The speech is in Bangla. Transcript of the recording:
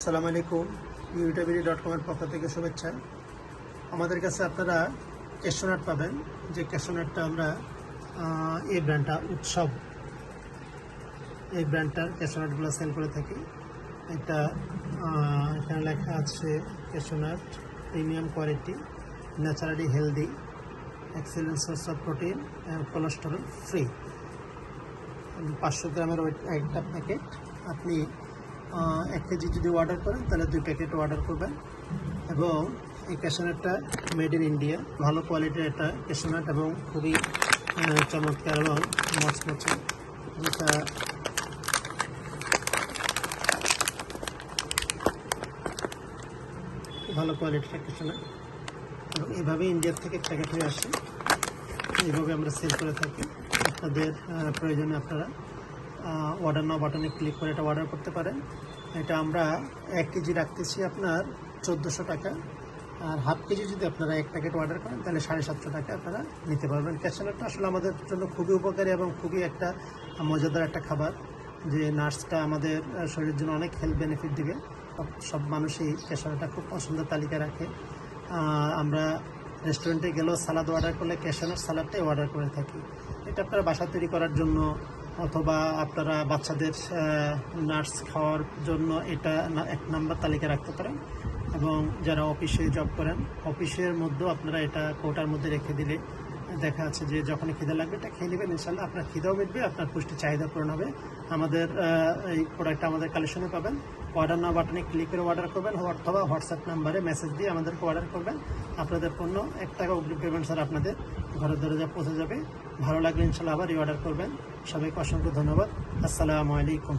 আসসালামু আলাইকুম। beautyability.com এর পক্ষ থেকে শুভেচ্ছা। আমাদের কাছে আপনারা ক্যাশনাট পাবেন, যে ক্যাশনাটটা আমরা এই ব্র্যান্ডটা উৎসব, এই ব্র্যান্ডটার ক্যাশনাটগুলো সেল করে থাকি। এটা এখানে লেখা আছে cashew nut premium quality, naturally healthy, excellent source of protein and cholesterol free. 500 গ্রামের একটা প্যাকেট। আপনি 1 কেজি যদি অর্ডার করেন তাহলে 2 প্যাকেট অর্ডার করবেন। এবং এই ক্যাশনাটটা মেড ইন ইন্ডিয়া, ভালো কোয়ালিটির একটা ক্যাশনাট এবং খুবই চমৎকার এবং মচমচে, যেটা ভালো কোয়ালিটির ক্যাশনাট এবং এইভাবে ইন্ডিয়ার থেকে প্যাকেট হয়ে আসে। এইভাবে আমরা সেল করে থাকি। আপনাদের প্রয়োজনে আপনারা অর্ডার নাও বাটনে ক্লিক করে এটা অর্ডার করতে পারেন। এটা আমরা 1 কেজি রাখতেছি আপনার 1400 টাকা, আর হাফ কেজি যদি আপনারা 1 প্যাকেট অর্ডার করেন তাহলে 750 টাকা আপনারা নিতে পারবেন। ক্যাশনাটটা আসলে আমাদের জন্য খুবই উপকারী এবং খুবই একটা মজাদার একটা খাবার, যে নাটসটা আমাদের শরীরের জন্য অনেক হেলথ বেনিফিট দিবে। সব মানুষই ক্যাশনাটটা খুব পছন্দের তালিকা রাখে। আমরা রেস্টুরেন্টে গেলেও সালাদ অর্ডার করলে ক্যাশনাট সালাদটাই অর্ডার করে থাকি। এটা আপনারা বাসা তৈরি করার জন্য অথবা আপনারা বাচ্চাদের নাটস খাওয়ার জন্য এটা 1 নাম্বার তালিকা রাখতে পারেন। এবং যারা অফিসে জব করেন, অফিসের মধ্যেও আপনারা এটা কোটার মধ্যে রেখে দিলে দেখা যাচ্ছে যে যখনই খিদে লাগবে এটা খেয়ে নেবেন, ইনশাল্লাহ আপনার খিদেও মিটবে, আপনার পুষ্টি চাহিদা পূরণ হবে। আমাদের এই প্রোডাক্টটা আমাদের কালেকশনে পাবেন। অর্ডার নাও বাটনে ক্লিক করে অর্ডার করবেন অথবা হোয়াটসঅ্যাপ নাম্বারে মেসেজ দিয়ে আমাদেরকে অর্ডার করবেন। আপনাদের পণ্য 1 টাকা অগ্রিম পেমেন্ট স্যার আপনাদের ঘরের দরজা পৌঁছে যাবে। ভালো লাগলে ইনশাল্লাহ আবার অর্ডার করবেন। সবাইকে অসংখ্য ধন্যবাদ। আসসালামু আলাইকুম।